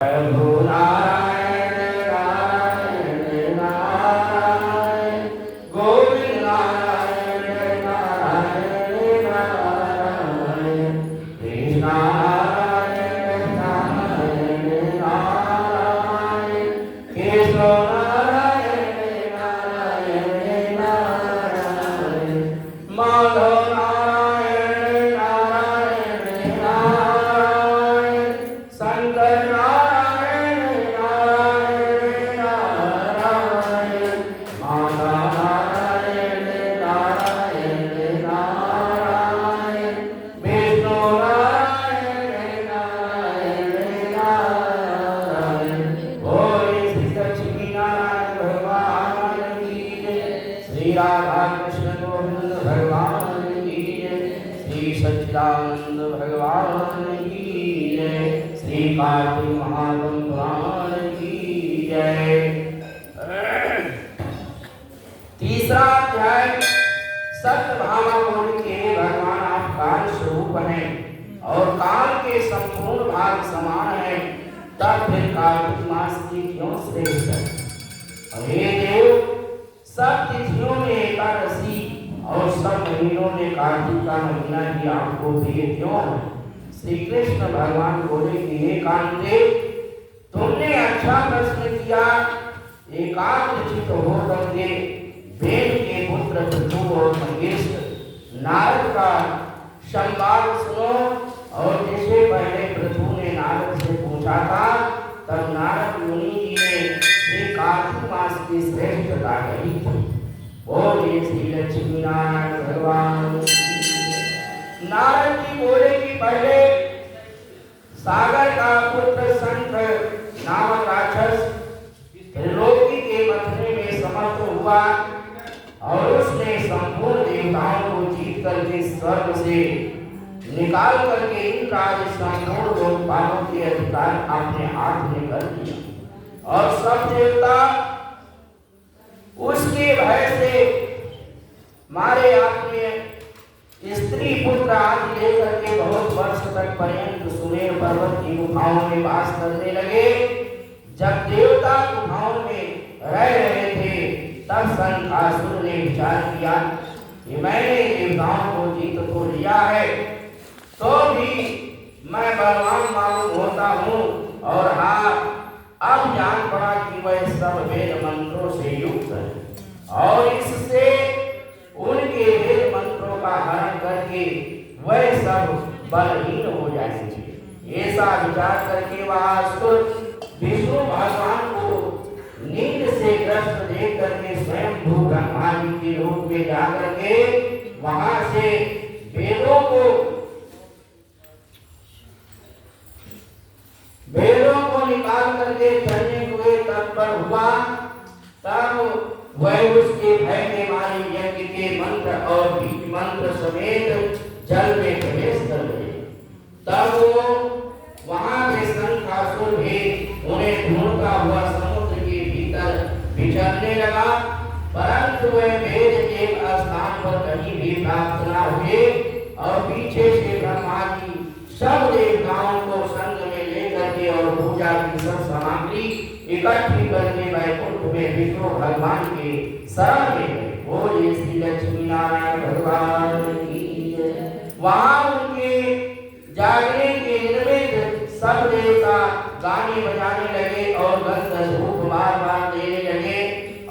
प्रभु नारायण नारायण नारायण गोविंद नारायण नारायण नारायण कृष्ण नारायण नारायण नारायण केशव नारायण नारायण नारायण माधव नारायण नारायण नारायण शंकर सच्चिदानंद भगवान की जय। श्री कार्तिक महात्म पुराण की जय। तीसरा अध्याय सत्यभामा बोली के भगवान आप काल स्वरूप हैं और काल के संपूर्ण भाग समान हैं, तब फिर कार्तिक मास की क्यों श्रेष्ठ है? हे देव, सब तिथियों में एकादशी और सब महीनों में कार्तिक का महीना ही आपको प्रिय क्यों है? श्री कृष्ण भगवान बोले कि हे कांते, तुमने अच्छा प्रश्न किया। एकाग्रचित हो करके वेद के पुत्र पृथु और महेश नारद का संवाद सुनो। और जैसे पहले पृथु ने नारद से पूछा था, तब नारद मुनि जी ने श्री कार्तिक मास की श्रेष्ठता कही थी। बोले श्री लक्ष्मी नारायण भगवान। नारद जी बोले कि पहले सागर का पुत्र संत नामक राक्षस त्रिलोकी के मथने में समर्थ हुआ और उसने संपूर्ण देवताओं को जीत करके स्वर्ग से निकाल करके इंद्र आदि संपूर्ण लोकपालों के अधिकार अपने हाथ में कर दिया। और सब देवता उसके भय से मारे अपने स्त्री पुत्र आदि लेकर के बहुत वर्ष तक पर्यंत सुमेर पर्वत की गुफाओं में वास करने लगे। जब देवता गुफाओं में रह रहे थे, तब शंखासुर ने विचार किया कि मैंने देवताओं को जीत तो लिया है, तो भी मैं बलवान मालूम होता हूँ। और हाँ, अब जान पड़ा कि वह सब वेद मंत्रों से युक्त है और इससे उनके वेद मंत्रों का हरण करके वह सब बलहीन हो जाएंगे। ऐसा विचार करके वह असुर विष्णु भगवान को नींद से ग्रस्त देख करके स्वयं भू ब्रह्मा जी के रूप में जाकर के वहां से वेदों को निकाल करके चलने हुए तत्पर हुआ। तब वह उसके भय के मारे यज्ञ के मंत्र और बीज मंत्र समेत जल में प्रवेश कर गए। तब वो वहां के शंखासुर भी उन्हें ढूंढता हुआ समुद्र के भीतर विचरने लगा, परंतु वह वेद एक स्थान पर कहीं भी प्राप्त न हुए। और पीछे से ब्रह्मा जी सब देवताओं को संग में लेकर के और पूजा की सब सामग्री इकट्ठी करके वैकुंठ में विष्णु भगवान के शरण में गए। बोले श्री लक्ष्मी नारायण भगवान की जय। वहां उनके जागने के निमित्त सब देवता गाने बजाने लगे और गंध धूप बार बार देने लगे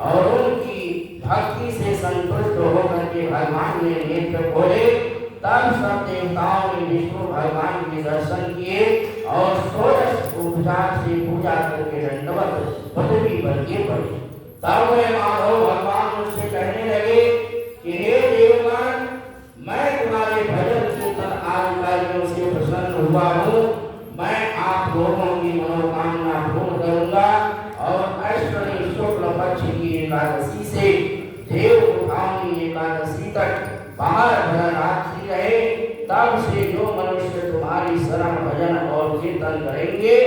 और उनकी भक्ति से संतुष्ट होकर के भगवान ने नेत्र खोले। तब सब देवताओं ने विष्णु भगवान के दर्शन किए और षोडश उपचार से पूजा करके दंडवत पृथ्वी पर गिर पड़े। तब वे माधव भगवान उससे कहने लगे कि हे देवगण, मैं तुम्हारे भजन कीर्तन आदि कार्यों से प्रसन्न हुआ हूँ। मैं आप लोगों की मनोकामना पूर्ण करूंगा और अष्टमी शुक्ल पक्ष की एकादशी से देव उठावनी एकादशी तक बाहर भर रात्रि रहे। तब से जो मनुष्य तुम्हारी शरण भजन और कीर्तन करेंगे,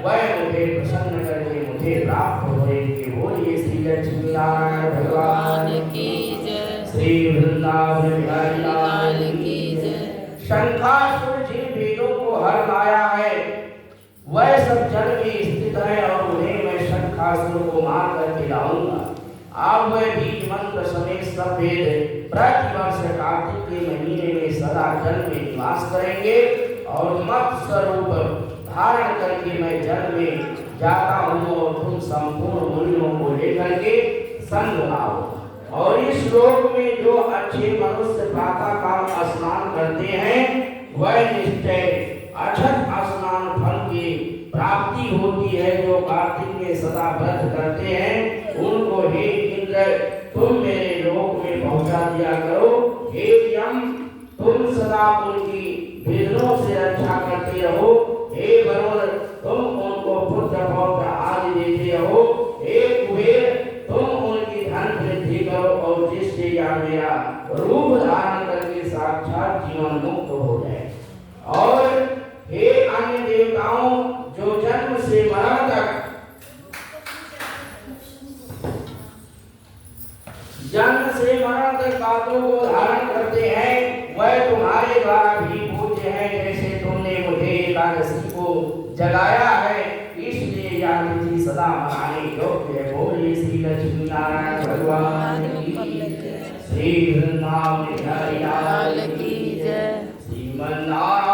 वह मुझे प्रसन्न करके मुझे प्राप्त होंगे। बोलिए श्री लक्ष्मी नारायण भगवान की जय। श्री वृंदावन बिहारी लाल की जय। शंखासुर जिन वेदों को हर लाया है, वह सब जल में स्थित है और उन्हें मैं शंखासुर को मार कर खिलाऊंगा। आप वह बीज मंत्र समेत सब वेद प्रतिवर्ष कार्तिक के महीने में सदा जल में निवास करेंगे और मत स्वरूप धारण करके मैं जल में जाता हूँ और तुम संपूर्ण मुनियों को लेकर के संग आओ। और इस लोक में जो अच्छे मनुष्य प्रातः काल स्नान करते हैं वह निश्चय अक्षत स्नान फल की प्राप्ति होती है। जो कार्तिक में सदा व्रत करते हैं उनको हे इंद्र तुम मेरे लोक में पहुंचा दिया करो। हे यम तुम सदा उनकी विघ्नों से रक्षा करते रहो। हे वरुण तुम उनको पुत्र पौत्र आदि देते रहो। हे कुबेर तुम उनकी धन वृद्धि करो और जिससे यह मेरा रूप धारण करके साक्षात जीवन मुक्त हो जाए। और हे अन्य देवताओं जो जन्म से मरण तक बातों को धारण करते हैं वह तुम्हारे द्वारा भी पूज्य है। जैसे तुमने मुझे एकादशी को जगाया है इसलिए यह तिथि सदा मनाने योग्य है। बोलिए श्री लक्ष्मी नारायण भगवान की, श्री वृंदावन बिहारी लाल की जय। श्रीमन नारायण